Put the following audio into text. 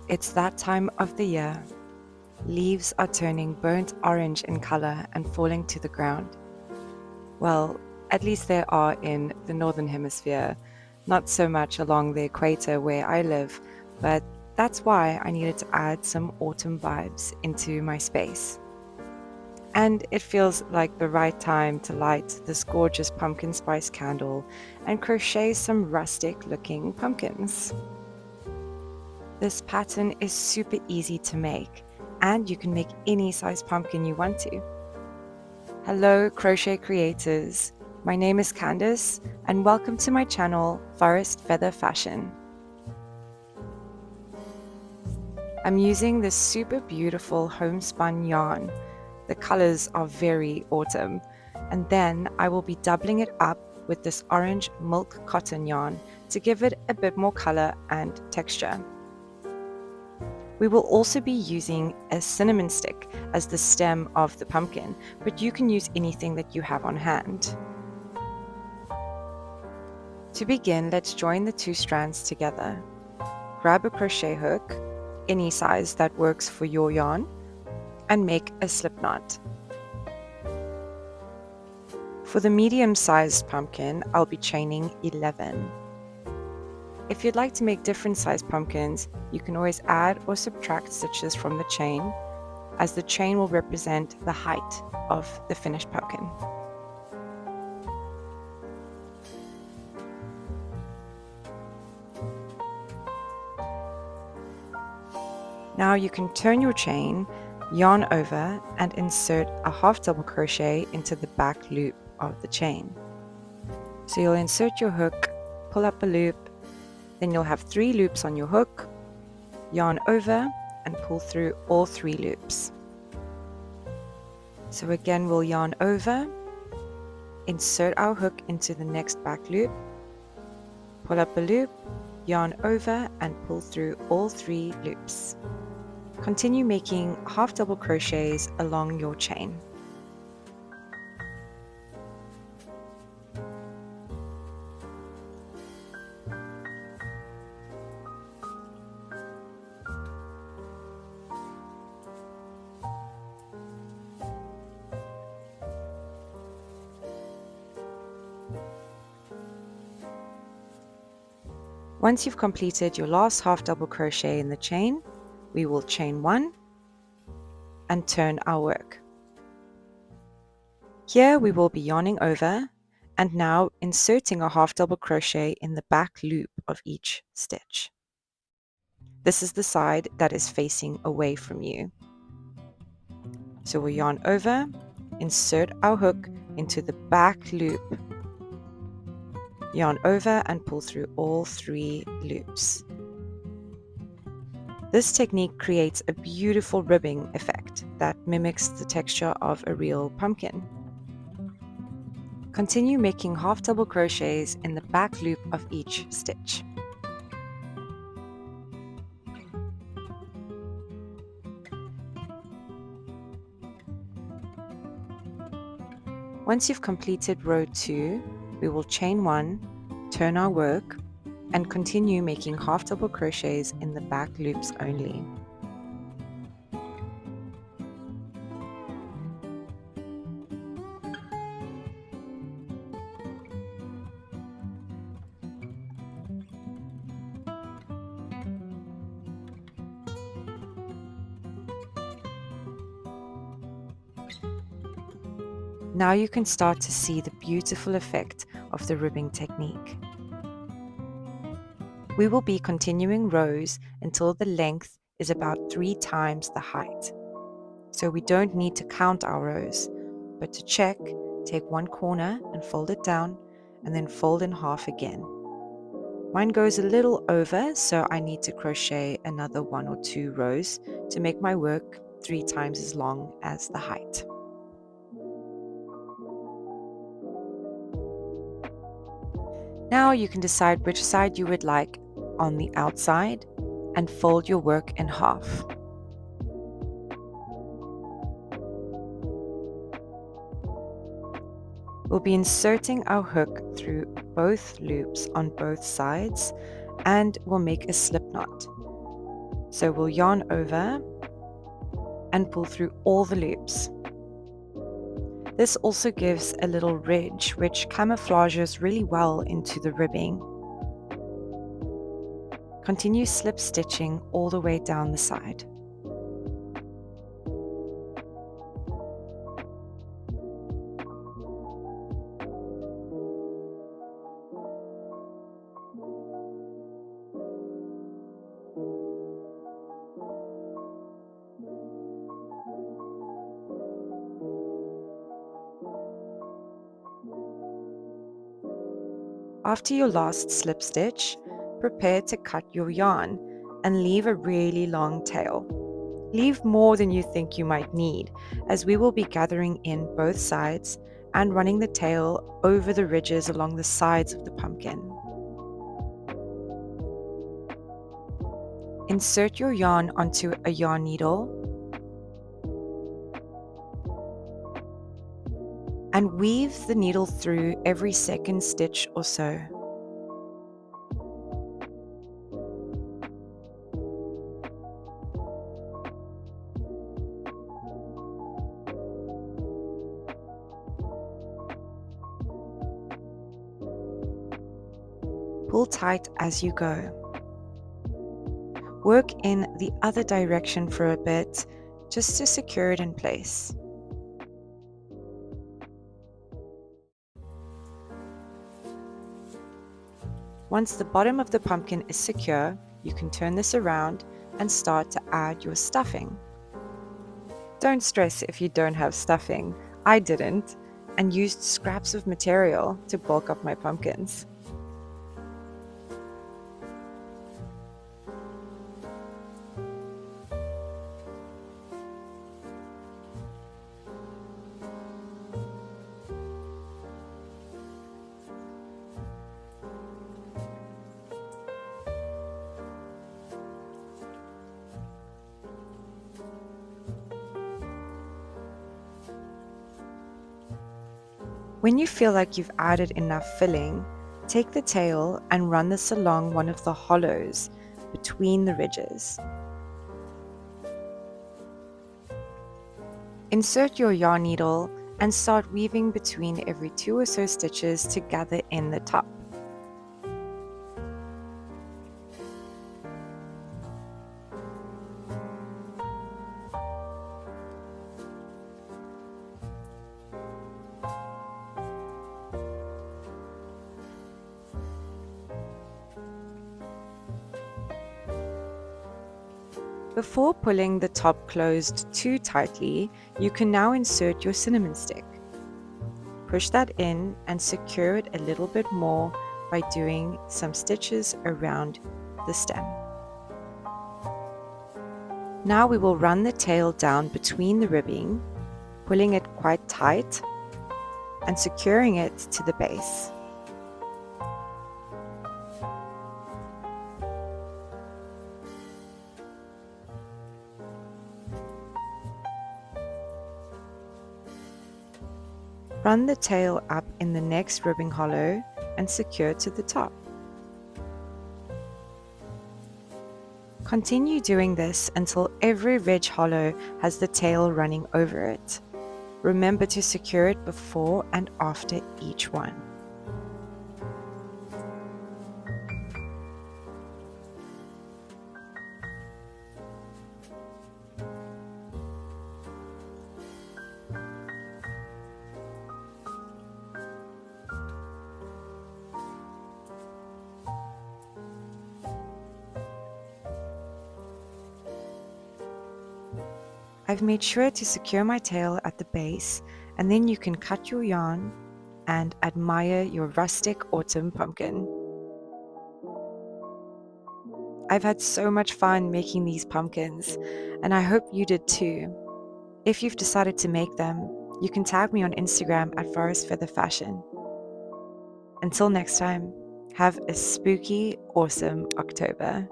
It's that time of the year. Leaves are turning burnt orange in color and falling to the ground. Well, at least they are in the northern hemisphere, not so much along the equator where I live, but that's why I needed to add some autumn vibes into my space. And it feels like the right time to light this gorgeous pumpkin spice candle and crochet some rustic looking pumpkins. This pattern is super easy to make, and you can make any size pumpkin you want to. Hello, crochet creators. My name is Candice, and welcome to my channel, Forest Feather Fashion. I'm using this super beautiful homespun yarn. The colors are very autumn, and then I will be doubling it up with this orange milk cotton yarn to give it a bit more color and texture. We will also be using a cinnamon stick as the stem of the pumpkin, but you can use anything that you have on hand. To begin, let's join the two strands together. Grab a crochet hook, any size that works for your yarn, and make a slip knot. For the medium-sized pumpkin, I'll be chaining 11. If you'd like to make different sized pumpkins, you can always add or subtract stitches from the chain, as the chain will represent the height of the finished pumpkin. Now you can turn your chain, yarn over, and insert a half double crochet into the back loop of the chain. So you'll insert your hook, pull up a loop, then you'll have 3 loops on your hook, yarn over, and pull through all 3 loops. So again, we'll yarn over, insert our hook into the next back loop, pull up a loop, yarn over, and pull through all 3 loops. Continue making half double crochets along your chain. Once you've completed your last half double crochet in the chain, we will chain 1 and turn our work. Here we will be yarning over and now inserting a half double crochet in the back loop of each stitch. This is the side that is facing away from you. So we'll yarn over, insert our hook into the back loop, yarn over and pull through all 3 loops. This technique creates a beautiful ribbing effect that mimics the texture of a real pumpkin. Continue making half double crochets in the back loop of each stitch. Once you've completed row 2, we will chain 1, turn our work, and continue making half double crochets in the back loops only. Now you can start to see the beautiful effect of the ribbing technique. We will be continuing rows until the length is about 3 times the height. So we don't need to count our rows, but to check, take one corner and fold it down, and then fold in half again. Mine goes a little over, so I need to crochet another 1 or 2 rows to make my work 3 times as long as the height. Now you can decide which side you would like on the outside and fold your work in half. We'll be inserting our hook through both loops on both sides and we'll make a slip knot. So we'll yarn over and pull through all the loops. This also gives a little ridge which camouflages really well into the ribbing. Continue slip stitching all the way down the side. After your last slip stitch, prepare to cut your yarn and leave a really long tail. Leave more than you think you might need, as we will be gathering in both sides and running the tail over the ridges along the sides of the pumpkin. Insert your yarn onto a yarn needle and weave the needle through every second stitch or so. Pull tight as you go. Work in the other direction for a bit, just to secure it in place. Once the bottom of the pumpkin is secure, you can turn this around and start to add your stuffing. Don't stress if you don't have stuffing. I didn't, and used scraps of material to bulk up my pumpkins. When you feel like you've added enough filling, take the tail and run this along one of the hollows between the ridges. Insert your yarn needle and start weaving between every 2 or so stitches to gather in the top. Before pulling the top closed too tightly, you can now insert your cinnamon stick. Push that in and secure it a little bit more by doing some stitches around the stem. Now we will run the tail down between the ribbing, pulling it quite tight and securing it to the base. Run the tail up in the next ribbing hollow and secure to the top. Continue doing this until every ridge hollow has the tail running over it. Remember to secure it before and after each one. I've made sure to secure my tail at the base, and then you can cut your yarn and admire your rustic autumn pumpkin. I've had so much fun making these pumpkins, and I hope you did too. If you've decided to make them, you can tag me on Instagram at Forest Feather Fashion. Until next time, have a spooky, awesome October.